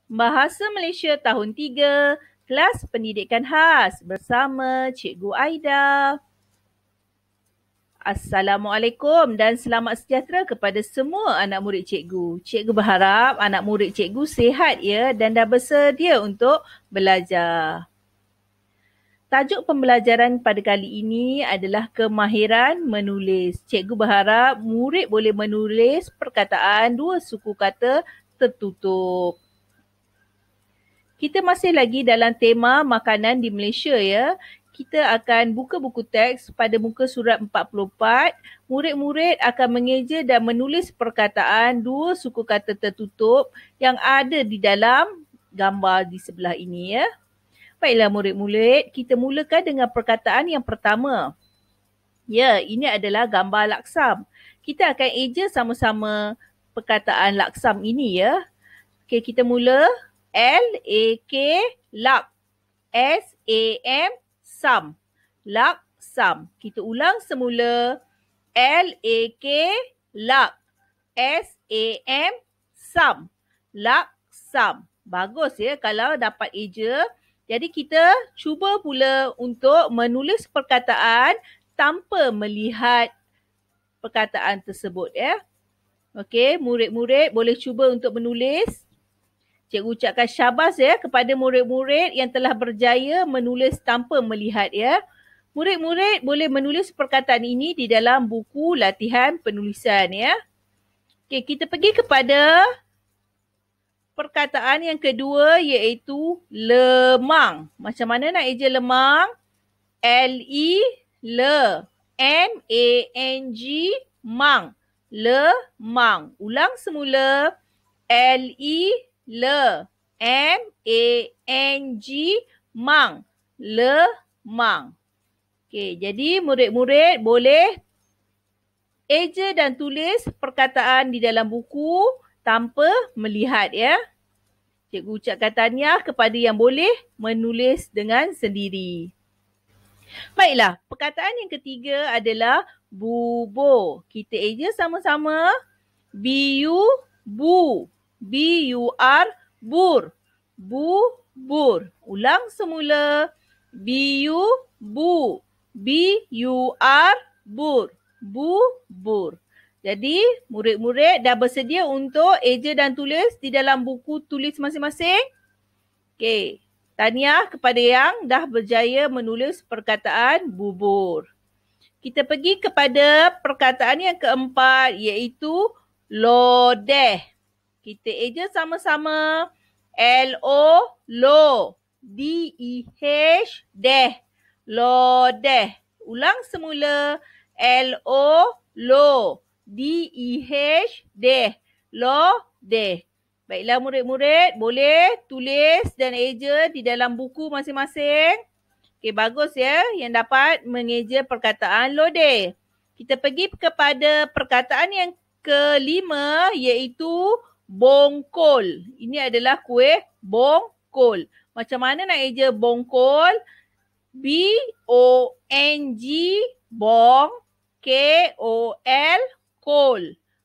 Bahasa Malaysia tahun 3, kelas pendidikan khas bersama Cikgu Aida. Assalamualaikum dan selamat sejahtera kepada semua anak murid cikgu. Cikgu berharap anak murid cikgu sihat ya dan dah bersedia untuk belajar. Tajuk pembelajaran pada kali ini adalah kemahiran menulis. Cikgu berharap murid boleh menulis perkataan dua suku kata tertutup. Kita masih lagi dalam tema makanan di Malaysia ya. Kita akan buka buku teks pada muka surat 44. Murid-murid akan mengeja dan menulis perkataan dua suku kata tertutup yang ada di dalam gambar di sebelah ini ya. Baiklah murid-murid, kita mulakan dengan perkataan yang pertama. Ya, ini adalah gambar laksam. Kita akan eja sama-sama perkataan laksam ini ya. Okey, kita mula. L-A-K, lak. S-A-M, sam. Laksam. Kita ulang semula. L-A-K, lak. S-A-M, sam. Laksam. Bagus ya kalau dapat eja. Jadi kita cuba pula untuk menulis perkataan tanpa melihat perkataan tersebut ya. Okey, murid-murid boleh cuba untuk menulis. Cikgu ucapkan syabas ya kepada murid-murid yang telah berjaya menulis tanpa melihat ya. Murid-murid boleh menulis perkataan ini di dalam buku latihan penulisan ya. Okey, kita pergi kepada perkataan yang kedua iaitu lemang. Macam mana nak eja lemang? L-E, le. M-A-N-G, mang. Lemang. Ulang semula. L-E, le. M-A-N-G, mang. Lemang. Okey, jadi murid-murid boleh eja dan tulis perkataan di dalam buku tanpa melihat ya. Cikgu ucapkan tahniah kepada yang boleh menulis dengan sendiri. Baiklah, perkataan yang ketiga adalah bubur. Kita eja sama-sama. B-U, bu. B-U-R, bur. Bubur. Ulang semula. B-U, bu. B-U-R, bur. Bubur. Jadi, murid-murid dah bersedia untuk eja dan tulis di dalam buku tulis masing-masing? Okey. Tahniah kepada yang dah berjaya menulis perkataan bubur. Kita pergi kepada perkataan yang keempat iaitu lodeh. Kita eja sama-sama. L-O, lo. D-E-H, deh. Lodeh. Ulang semula. L-O, lo. D-E-H, deh. Lodeh. Baiklah murid-murid, boleh tulis dan eja di dalam buku masing-masing. Okey, bagus ya yang dapat mengeja perkataan lodeh. Kita pergi kepada perkataan yang kelima iaitu bongkol. Ini adalah kuih bongkol. Macam mana nak eja bongkol? B-O-N-G, bong. K-O-L, kol.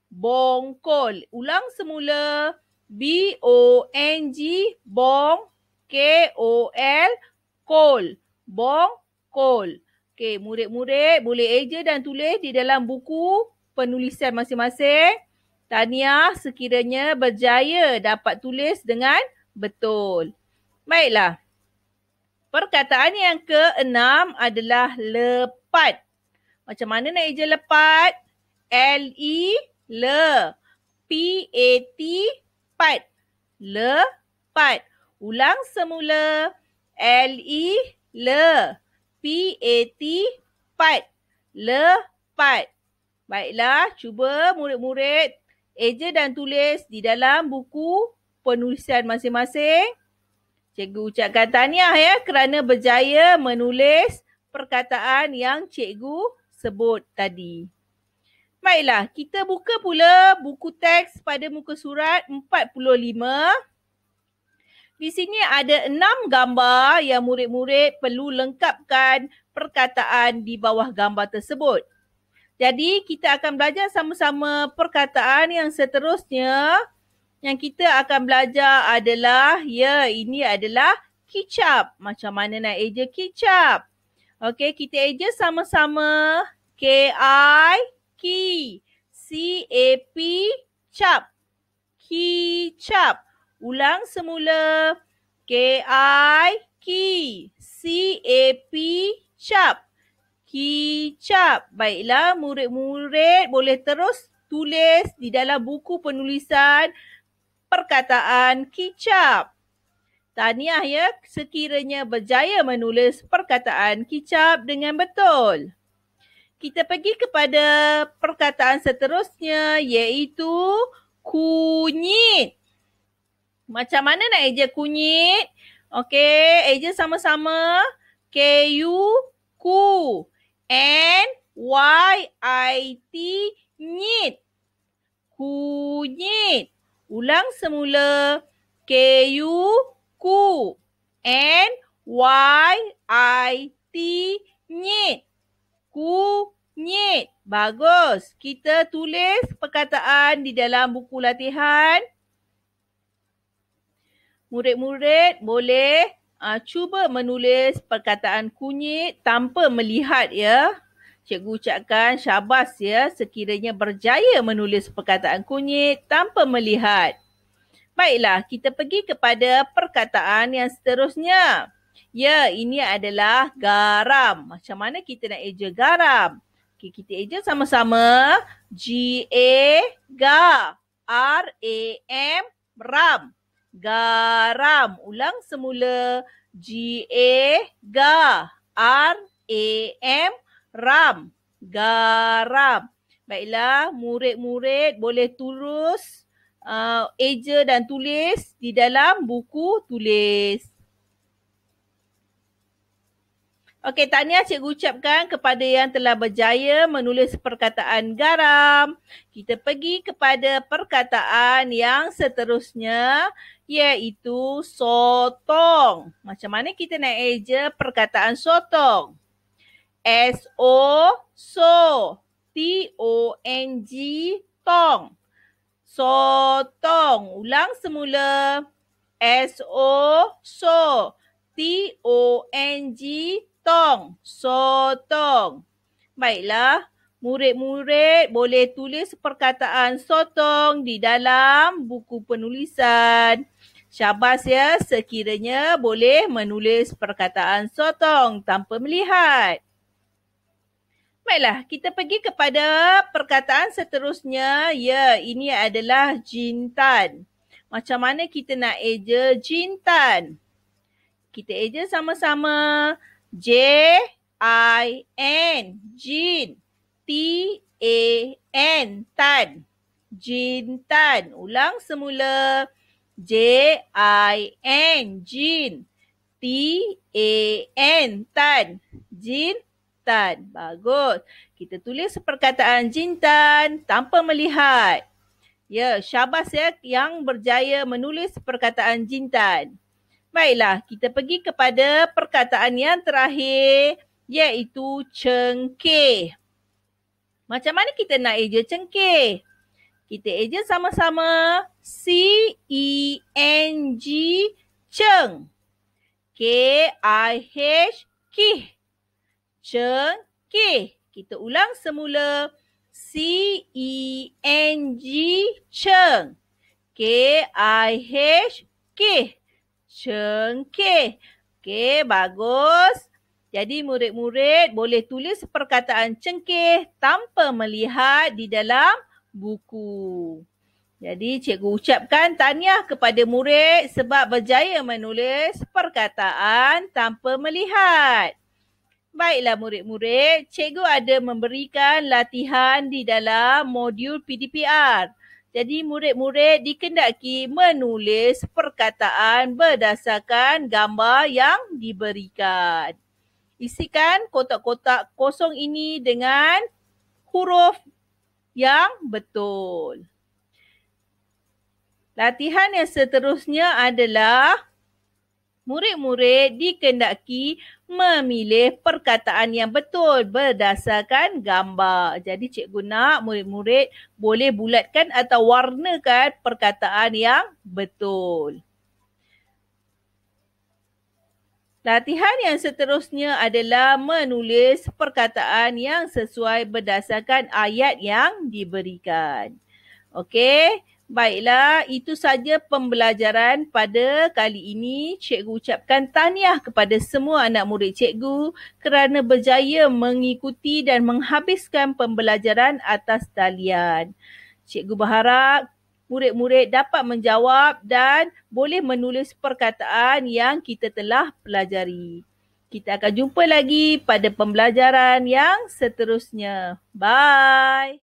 Bongkol. Ulang semula. B-O-N-G, bong. K-O-L, kol. Bongkol. Okey, murid-murid boleh eja dan tulis di dalam buku penulisan masing-masing. Tahniah sekiranya berjaya dapat tulis dengan betul. Baiklah. Perkataan yang keenam adalah lepat. Macam mana nak eja lepat? L-E, le. P-A-T, pat. Lepat. Ulang semula. L-E, le. P-A-T, pat. Lepat. Baiklah, cuba murid-murid eja dan tulis di dalam buku penulisan masing-masing. Cikgu ucapkan tahniah ya kerana berjaya menulis perkataan yang cikgu sebut tadi. Baiklah, kita buka pula buku teks pada muka surat 45. Di sini ada 6 gambar yang murid-murid perlu lengkapkan perkataan di bawah gambar tersebut. Jadi, kita akan belajar sama-sama perkataan yang seterusnya Yang kita akan belajar adalah, ini adalah kicap. Macam mana nak eja kicap? Okey, kita eja sama-sama. K-I, ki. C-A-P, cap. Kicap. Ulang semula. K-I, ki. C-A-P, cap. Kicap. Baiklah, murid-murid boleh terus tulis di dalam buku penulisan perkataan kicap. Tahniah ya, sekiranya berjaya menulis perkataan kicap dengan betul. Kita pergi kepada perkataan seterusnya, iaitu kunyit. Macam mana nak eja kunyit? Okey, eja sama-sama. K-U, ku. N-Y-I-T, nyit. Kunyit. Ulang semula. K-U, ku. N-Y-I-T, nyit. Kunyit. Bagus. Kita tulis perkataan di dalam buku latihan. Murid-murid boleh cuba menulis perkataan kunyit tanpa melihat ya. Cikgu ucapkan syabas ya sekiranya berjaya menulis perkataan kunyit tanpa melihat. Baiklah, kita pergi kepada perkataan yang seterusnya. Ya, ini adalah garam. Macam mana kita nak eja garam? Okay, kita eja sama-sama. G-A, ga. R-A-M, ram. Garam. Ulang semula. G-A, ga. R-A-M, ram. Garam. Baiklah, murid-murid boleh terus eja dan tulis di dalam buku tulis. Okey, tahniah cikgu ucapkan kepada yang telah berjaya menulis perkataan garam. Kita pergi kepada perkataan yang seterusnya, iaitu sotong. Macam mana kita nak eja perkataan sotong? S-O, so. T-O-N-G, tong. Sotong. Ulang semula. S-O, so. T-O-N-G, tong. Sotong. Baiklah, murid-murid boleh tulis perkataan sotong di dalam buku penulisan. Syabas ya sekiranya boleh menulis perkataan sotong tanpa melihat. Baiklah, kita pergi kepada perkataan seterusnya. Ya, ini adalah jintan. Macam mana kita nak eja jintan? Kita eja sama-sama. J-I-N, jin. T-A-N, tan. Jintan. Ulang semula. J-I-N, jin. T-A-N, tan. Jintan. Bagus. Kita tulis perkataan jintan tanpa melihat. Ya, syabas ya yang berjaya menulis perkataan jintan. Baiklah, kita pergi kepada perkataan yang terakhir, iaitu cengkeh. Macam mana kita nak eja cengkeh? Kita eja sama-sama. C-E-N-G, ceng. K-I-H, kih. Cengkeh. Kita ulang semula. C-E-N-G, ceng. K-I-H, kih. Cengkeh. Okey, bagus. Jadi murid-murid boleh tulis perkataan cengkeh tanpa melihat di dalam buku. Jadi cikgu ucapkan tahniah kepada murid sebab berjaya menulis perkataan tanpa melihat. Baiklah murid-murid, cikgu ada memberikan latihan di dalam modul PDPR. Jadi murid-murid dikendaki menulis perkataan berdasarkan gambar yang diberikan. Isikan kotak-kotak kosong ini dengan huruf yang betul. Latihan yang seterusnya adalah Murid-murid dikehendaki memilih perkataan yang betul berdasarkan gambar. Jadi cikgu nak murid-murid boleh bulatkan atau warnakan perkataan yang betul. Latihan yang seterusnya adalah menulis perkataan yang sesuai berdasarkan ayat yang diberikan. Okey, baiklah, itu saja pembelajaran pada kali ini. Cikgu ucapkan tahniah kepada semua anak murid cikgu kerana berjaya mengikuti dan menghabiskan pembelajaran atas talian. Cikgu berharap murid-murid dapat menjawab dan boleh menulis perkataan yang kita telah pelajari. Kita akan jumpa lagi pada pembelajaran yang seterusnya. Bye.